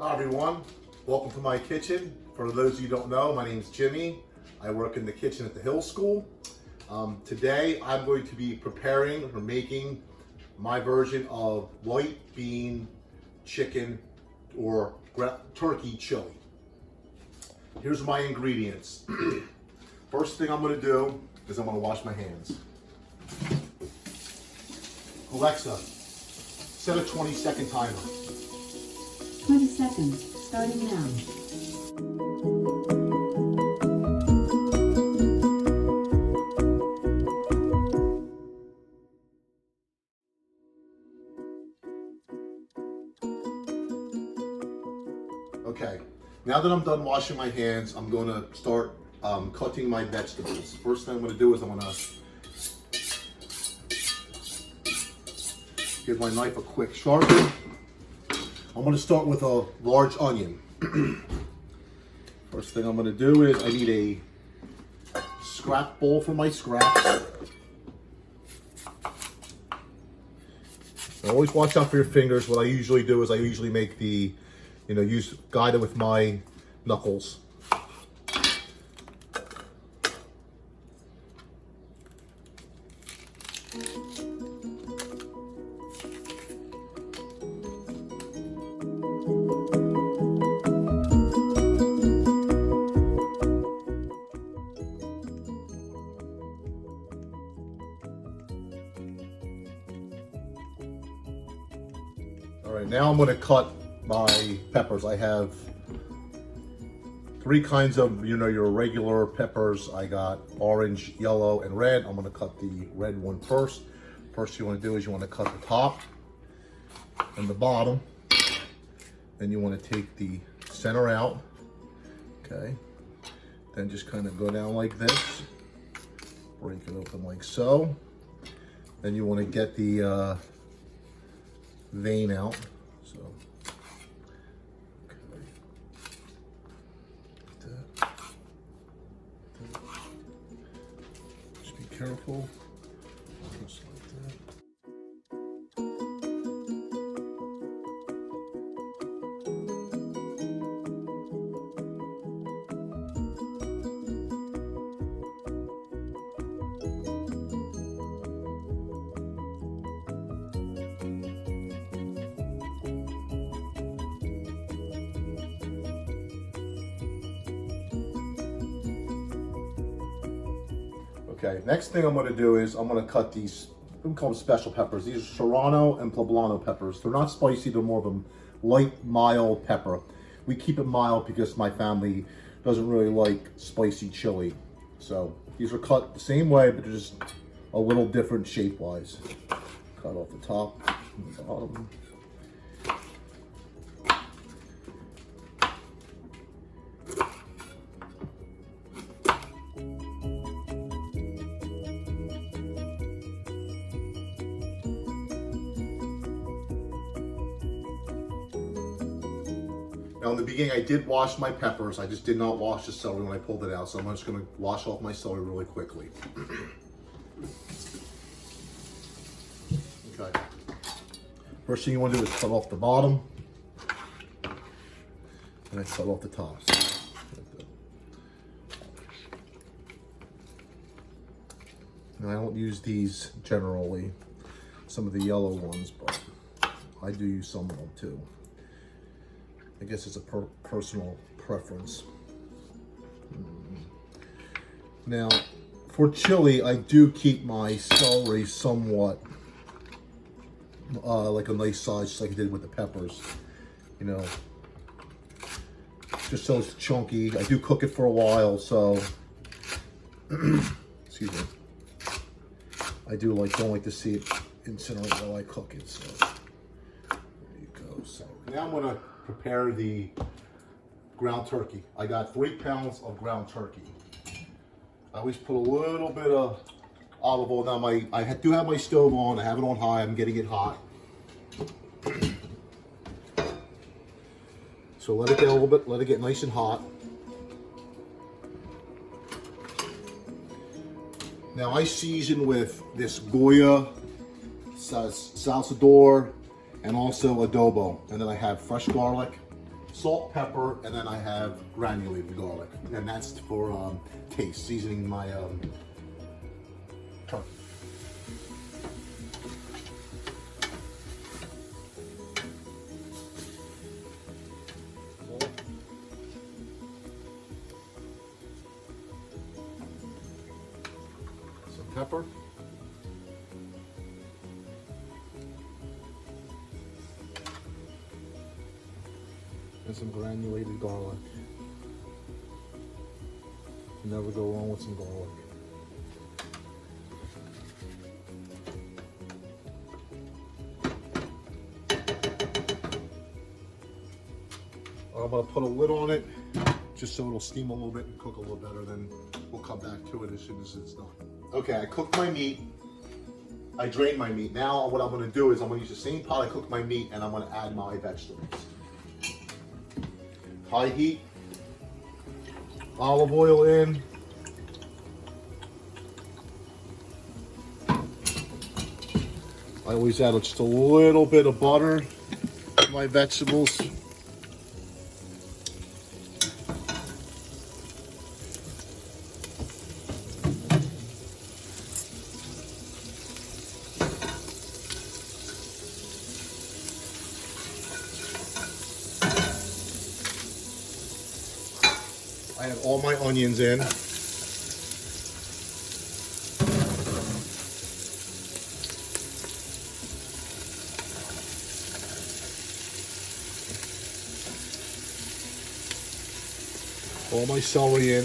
Hi everyone, welcome to my kitchen. For those of you who don't know, my name is Jimmy. I work in the kitchen at the Hill School. Today I'm going to be preparing or making my version of white bean chicken or turkey chili. Here's my ingredients. First thing I'm going to do is I'm going to wash my hands. Alexa, set a 20-second timer. 20 seconds, starting now. Okay, now that I'm done washing my hands, I'm going to start cutting my vegetables. First thing I'm going to do is I'm going to give my knife a quick sharpen. I'm going to start with a large onion. First thing I'm going to do is I need a scrap bowl for my scraps. Now, always watch out for your fingers. What I usually do is I usually make the, guide it with my knuckles. All right, now I'm going to cut my peppers. I have three kinds of, your regular peppers. I got orange, yellow, and red. I'm going to cut the red one first. First you want to do is you want to cut the top and the bottom. Then you want to take the center out. Okay. Then just kind of go down like this. Break it open like so. Then you want to get the vein out. So, okay. Just be careful. Just like that. Okay, next thing I'm going to do is I'm going to cut these, we call them special peppers. These are serrano and poblano peppers. They're not spicy, they're more of a light, mild pepper. We keep it mild because my family doesn't really like spicy chili. So these are cut the same way, but they're just a little different shape-wise. Cut off the top and the bottom. Now in the beginning I did wash my peppers, I just did not wash the celery when I pulled it out, so I'm just going to wash off my celery really quickly. Okay. First thing you want to do is cut off the bottom, and I cut off the tops. Now I don't use these generally, some of the yellow ones, but I do use some of them too. I guess it's a personal preference. Now, for chili, I do keep my celery somewhat like a nice size, just like I did with the peppers. Just so it's chunky. I do cook it for a while, so excuse me. I don't like to see it incinerate while I cook it. So there you go. So now I'm gonna prepare the ground turkey. I got 3 pounds of ground turkey. I always put a little bit of olive oil. Now I do have my stove on. I have it on high. I'm getting it hot. So let it get a little bit. Let it get nice and hot. Now I season with this Goya, salsador, and also adobo. And then I have fresh garlic, salt, pepper, and then I have granulated garlic. And that's for taste, seasoning my turkey. Some pepper. And some granulated garlic. You never go wrong with some garlic. I'm gonna put a lid on it just so it'll steam a little bit and cook a little better. Then we'll come back to it as soon as it's done. Okay, I cooked my meat. I drained my meat. Now what I'm gonna do is I'm gonna use the same pot I cooked my meat and I'm gonna add my vegetables. High heat, olive oil in. I always add just a little bit of butter to my vegetables. I have all my onions in. All my celery in.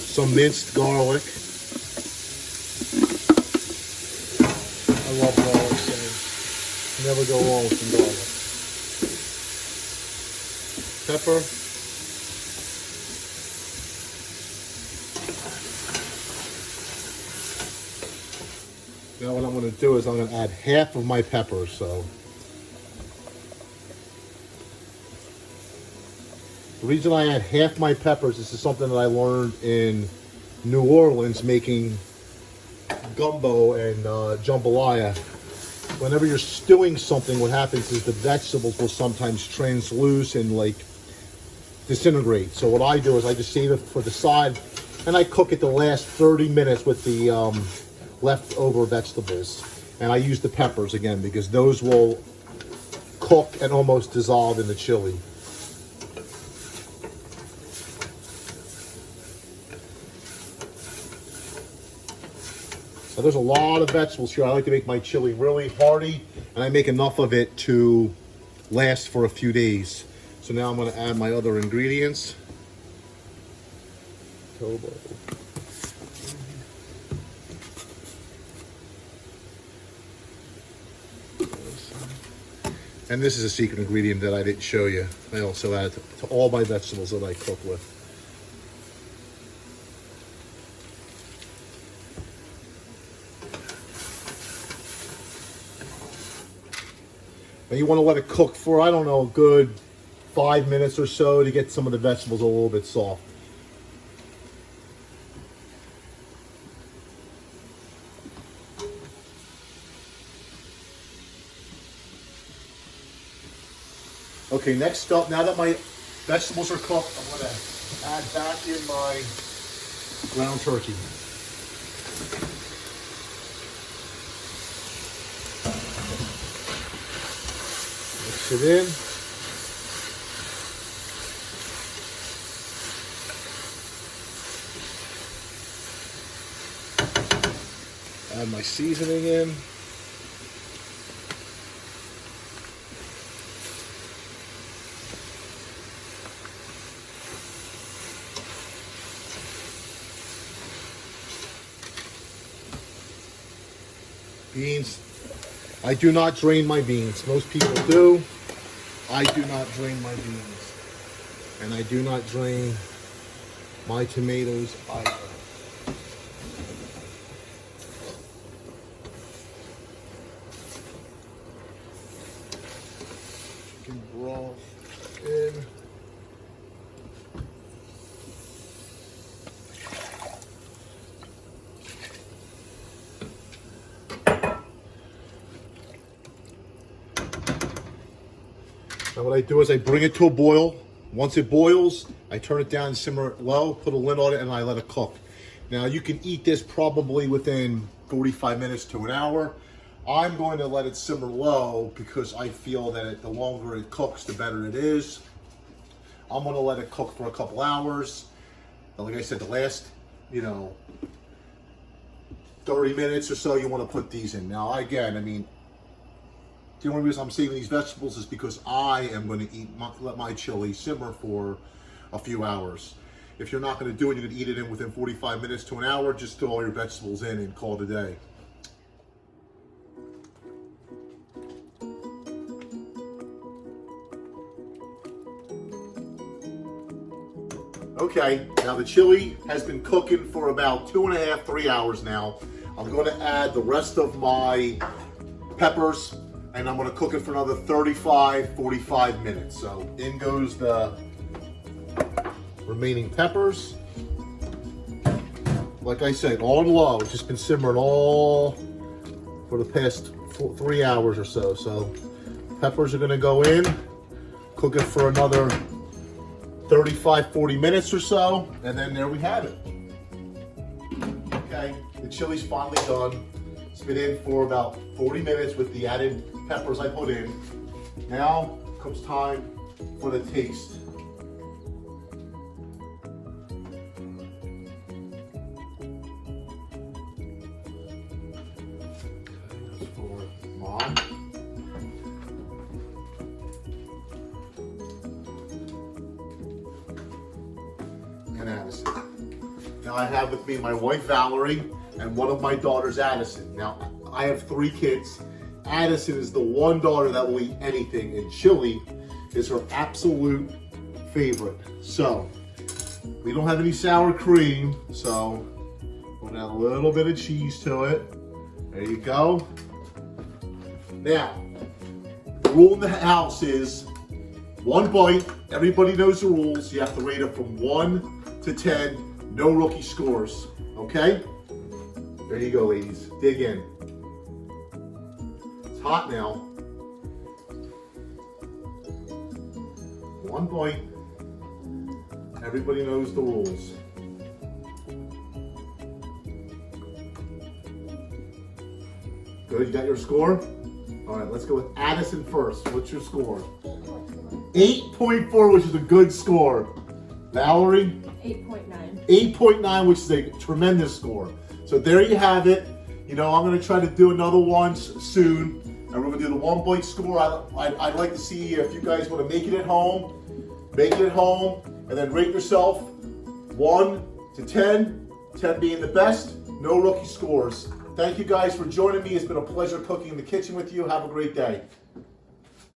Some minced garlic. I love garlic, so never go wrong with some garlic. Pepper. Now what I'm going to do is I'm going to add half of my peppers. So the reason I add half my peppers, this is something that I learned in New Orleans making gumbo and jambalaya. Whenever you're stewing something, what happens is the vegetables will sometimes transluce and like disintegrate. So what I do is I just save it for the side and I cook it the last 30 minutes with the leftover vegetables. And I use the peppers again because those will cook and almost dissolve in the chili. So there's a lot of vegetables here. I like to make my chili really hearty and I make enough of it to last for a few days. So now I'm going to add my other ingredients. Tobo. And this is a secret ingredient that I didn't show you. I also add to all my vegetables that I cook with. Now you want to let it cook for, I don't know, a good 5 minutes or so to get some of the vegetables a little bit soft. Okay, next up, now that my vegetables are cooked, I'm going to add back in my ground turkey. Mix it in. Add my seasoning in. Beans. I do not drain my beans. Most people do. I do not drain my beans. And I do not drain my tomatoes either. Chicken broth in. Now what I do is I bring it to a boil. Once it boils, I turn it down and simmer it low, put a lid on it, and I let it cook. Now you can eat this probably within 45 minutes to an hour. I'm going to let it simmer low because I feel that the longer it cooks, the better it is. I'm going to let it cook for a couple hours. And like I said, the last, 30 minutes or so, you want to put these in. Now, again, I mean, the only reason I'm saving these vegetables is because I am going to let my chili simmer for a few hours. If you're not going to do it, you're going to eat it in within 45 minutes to an hour. Just throw all your vegetables in and call it a day. Okay, now the chili has been cooking for about 2.5, 3 hours now. I'm going to add the rest of my peppers, and I'm going to cook it for another 35, 45 minutes. So in goes the remaining peppers. Like I said, on low. It's just been simmering all for the past 3 hours or so. So peppers are going to go in, cook it for another 35, 40 minutes or so, and then there we have it. Okay, the chili's finally done. It's been in for about 40 minutes with the added peppers I put in. Now comes time for the taste. That's for Mom. And Addison. Now I have with me my wife Valerie and one of my daughters Addison. Now I have 3 kids. Addison is the one daughter that will eat anything, and chili is her absolute favorite. So we don't have any sour cream, so we're gonna add a little bit of cheese to it. There you go. Now, the rule in the house is 1 bite. Everybody knows the rules. You have to rate it from 1 to 10, no rookie scores, okay? There you go, ladies, dig in. It's hot now. 1 bite, everybody knows the rules. Good, you got your score? All right, let's go with Addison first. What's your score? 8.4, which is a good score. Valerie? 8.9. 8.9, which is a tremendous score. So there you have it. I'm going to try to do another one soon. And we're going to do the 1 bite score. I'd like to see if you guys want to make it at home. Make it at home. And then rate yourself 1 to 10. 10 being the best. No rookie scores. Thank you guys for joining me. It's been a pleasure cooking in the kitchen with you. Have a great day.